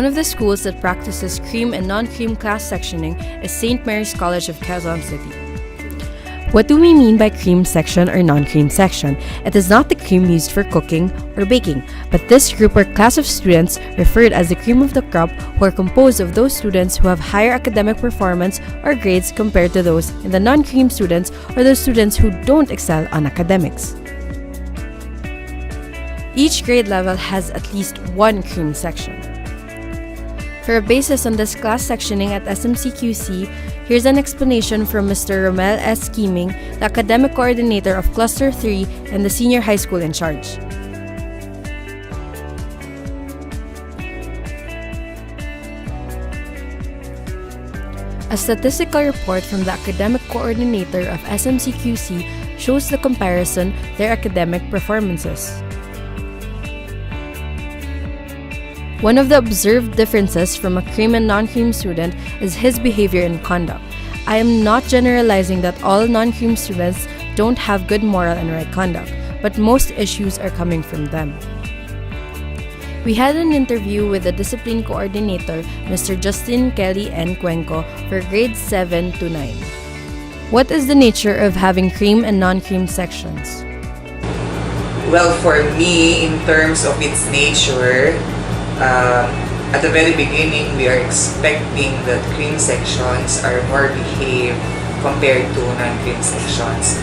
One of the schools that practices cream and non-cream class sectioning is St. Mary's College of Quezon City. What do we mean by cream section or non-cream section? It is not the cream used for cooking or baking, but this group or class of students referred as the cream of the crop who are composed of those students who have higher academic performance or grades compared to those in the non-cream students or those students who don't excel on academics. Each grade level has at least one cream section. For a basis on this class sectioning at SMCQC, here's an explanation from Mr. Romel S. Kiming, the academic coordinator of Cluster 3 and the senior high school in charge. A statistical report from the academic coordinator of SMCQC shows the comparison their academic performances. One of the observed differences from a cream and non-cream student is his behavior and conduct. I am not generalizing that all non-cream students don't have good moral and right conduct, but most issues are coming from them. We had an interview with the discipline coordinator, Mr. Justin Kelly N. Cuenco, for grades 7 to 9. What is the nature of having cream and non-cream sections? Well, for me, in terms of its nature, at the very beginning, we are expecting that cream sections are more behaved compared to non-cream sections.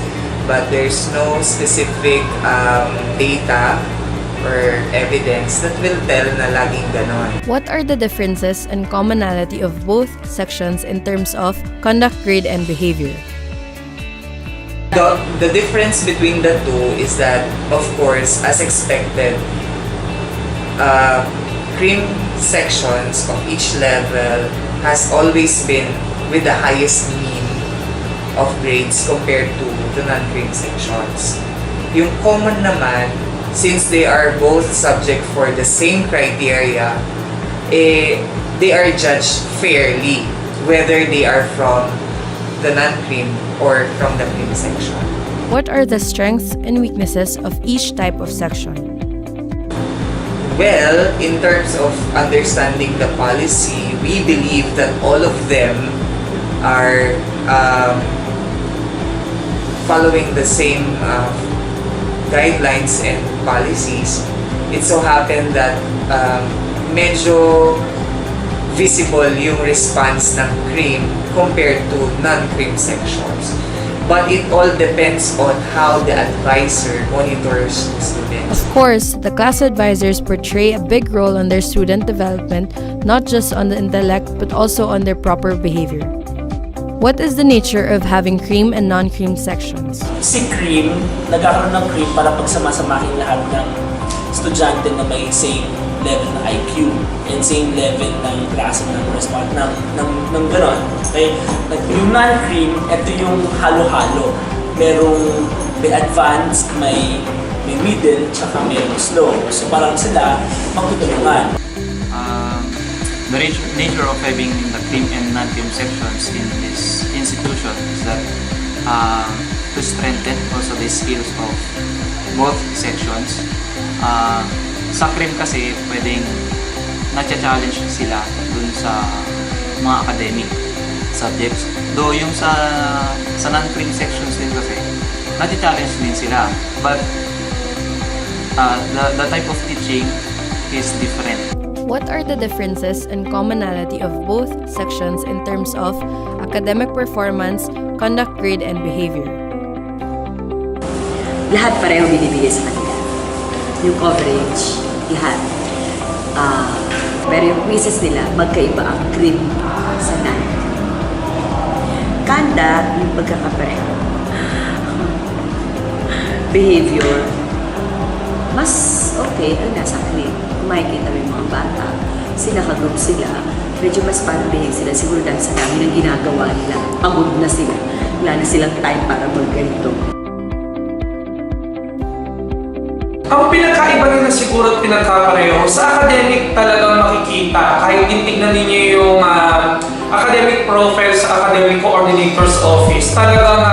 But there's no specific data or evidence that will tell na laging ganon. What are the differences and commonality of both sections in terms of conduct, grade, and behavior? The difference between the two is that, of course, as expected, cream sections of each level has always been with the highest mean of grades compared to the non-cream sections. Yung common naman, since they are both subject for the same criteria, they are judged fairly whether they are from the non-cream or from the cream section. What are the strengths and weaknesses of each type of section? Well, in terms of understanding the policy, we believe that all of them are following the same guidelines and policies. It so happened that medyo visible yung response ng cream compared to non-cream sections. But it all depends on how the advisor monitors students. Of course, the class advisors portray a big role on their student development, not just on the intellect, but also on their proper behavior. What is the nature of having cream and non-cream sections? Si cream, nagkakaroon ng cream para pagsamasamahin lahat ng estudyante na may same level ng IQ and same level ng klase ng response ng gano'n. Okay? Yung non-cream, ito yung halo-halo. May advanced, may middle, tsaka may slow. So parang sila magtutulungan. The nature of having the cream and non-cream sections in this institution is that to strengthen also the skills of both sections. Sa cream kasi, pwedeng na-challenge sila dun sa mga academic subjects. Though yung sa non-cream sections din kasi, na-challenge din sila. But the type of teaching is different. What are the differences and commonality of both sections in terms of academic performance, conduct, grade, and behavior? Lahat pareho binibigay sa kanila. Yung coverage, lahat. Pero yung quizzes nila, magkaiba ang cream sa non. Kanda, yung pagkakapareho. Behavior, mas okay ang nasa cream. Kung makikita mo yung mga bata, sila ka-group sila, medyo mas parang behave sila. Siguro dahil sa dami ng ginagawa nila, pagod na sila. Wala na silang time para mag-ganito. Ang pinagkaiba nila siguro at pinagkapareho, sa academic talagang makikita, kahit titignan ninyo yung academic profile sa academic coordinator's office, talagang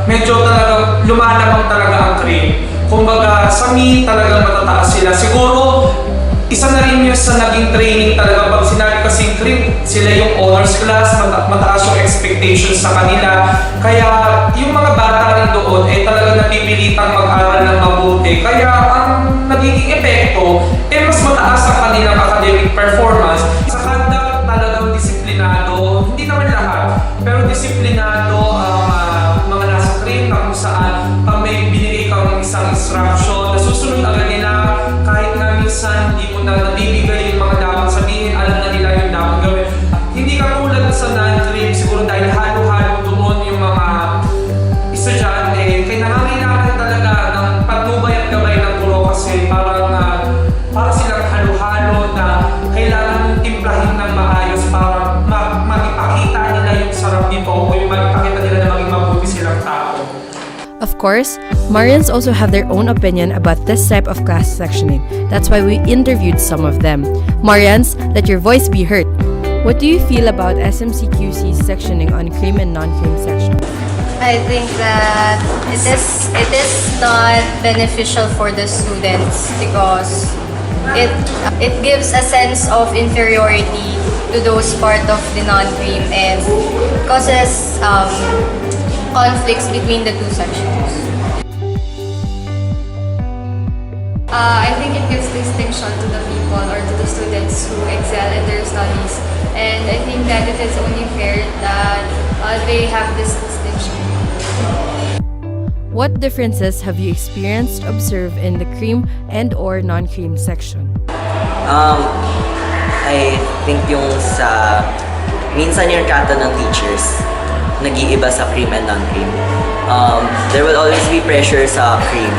medyo talagang lumalabang talaga ang cream. Kumbaga, sa me talagang matataas sila. Siguro, isa na rin yun sa naging training talaga. Pag sinabi kasi cream, sila yung honors class, mataas yung expectations sa kanila. Kaya yung mga bata rin doon ay talaga napipilitang mag-aral ng mabuti. Kaya ang nagiging epekto ay mas mataas ang kanilang academic performance. Saka dapat talagang disiplinado, hindi naman lahat, pero disiplinado ang mga nasa cream na kung saan pag may binigay kang isang instruction, nasusunod agad nila kahit na minsan hindi mo na nabibigay yung mga dapat sabihin, alam na nila yung dapat gawin. Hindi ka tulad sa non-cream, siguro dahil halo-halo doon yung mga estudyante, kaya nangangailangan talaga ng patnubay at gabay ng guro kasi para silang halo-halo na kailangan timplahin ng maayos para makipakita nila yung sarap nito o yung makipakita nila na maging mabuti silang tao. Of course, Marians also have their own opinion about this type of class sectioning. That's why we interviewed some of them. Marians, let your voice be heard. What do you feel about SMCQC's sectioning on cream and non-cream section? I think that it is not beneficial for the students because it gives a sense of inferiority to those part of the non-cream and causes conflicts between the two sections. I think it gives distinction to the people or to the students who excel in their studies, and I think that it is only fair that they have this distinction. What differences have you experienced, observed in the cream and or non-cream section? I think yung sa minsan yung kata ng teachers nag-iiba sa cream and non-cream. There will always be pressure sa cream.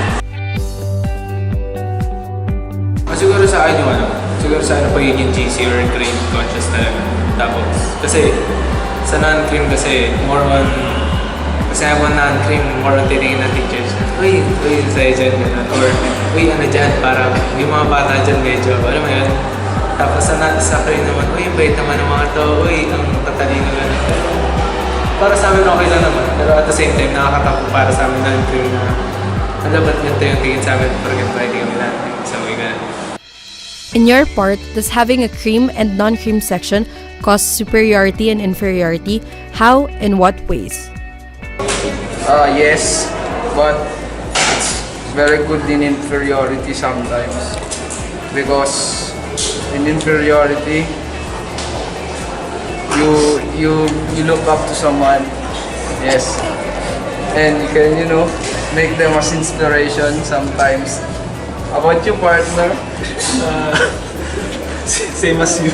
Siguro sa akin yung siguro sa pagiging GC or cream conscious talaga. Tapos, kasi sa non-cream kasi more on, kasi ako non-cream, more on tinigin ng teachers. Uy, sa'yo dyan, or uy, ano dyan, para yung mga bata dyan medyo, alam mo yun? Tapos sa cream naman, uy, bait naman ng mga to, uy, ang tatalino lang. Para sa amin okay lang naman, pero at the same time, nakakatakot para sa amin non-cream na alabat ganito yung tingin sa amin, pero ganito ay tingin nila, sa mga ganun. In your part, does having a cream and non-cream section cause superiority and inferiority? How and what ways? Yes, but it's very good in inferiority sometimes because in inferiority you look up to someone, yes, and you can make them as inspiration sometimes. About your partner, Same as you.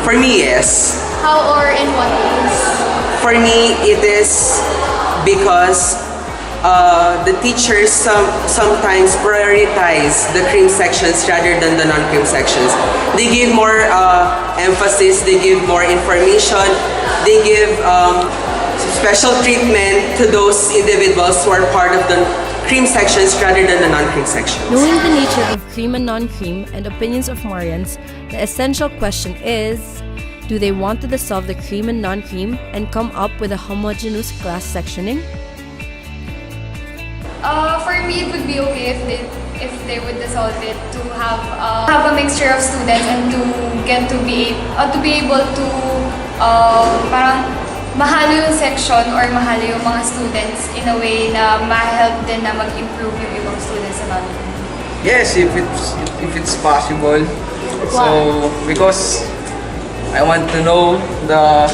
For me, yes. How or in what ways? For me, it is because the teachers sometimes prioritize the cream sections rather than the non-cream sections. They give more emphasis, they give more information, they give special treatment to those individuals who are part of the cream sections rather than the non-cream sections. Knowing the nature of cream and non-cream and opinions of Marians, the essential question is, do they want to dissolve the cream and non-cream and come up with a homogeneous class sectioning? For me, it would be okay if they would dissolve it to have a mixture of students and to get to be able to parang mahalo yung section or mahalo yung mga students in a way na ma-help din na mag-improve yung ibang students na natin. yes, if it's possible. So because I want to know the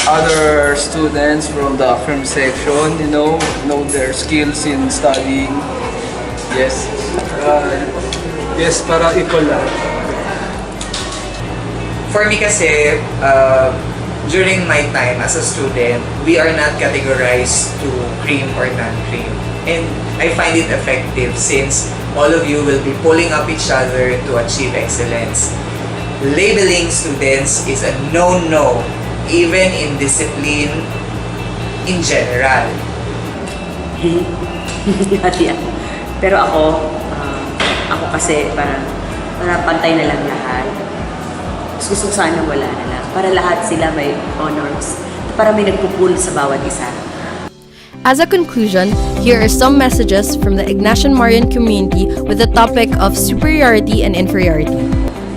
other students from the cream section, know their skills in studying. Yes. Yes, para equal lang. For me kasi, during my time as a student, we are not categorized to cream or non-cream. And I find it effective since all of you will be pulling up each other to achieve excellence. Labeling students is a no-no, even in discipline in general. Yeah. Pero ako kasi para pantay na lang lahat. Gusto ko sana wala na lang. Para lahat sila may honors. Para may nagpupul sa bawat isa. As a conclusion, here are some messages from the Ignacian Marian Community with the topic of superiority and inferiority.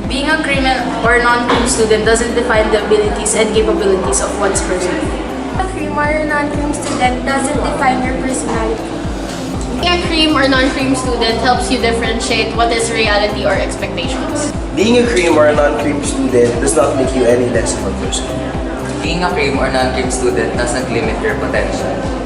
Being a cream or non-cream student doesn't define the abilities and capabilities of one's person. A cream or non-cream student doesn't define your personality. Being a cream or non-cream student helps you differentiate what is reality or expectations. Being a cream or a non-cream student does not make you any less of a person. Being a cream or non-cream student doesn't limit your potential.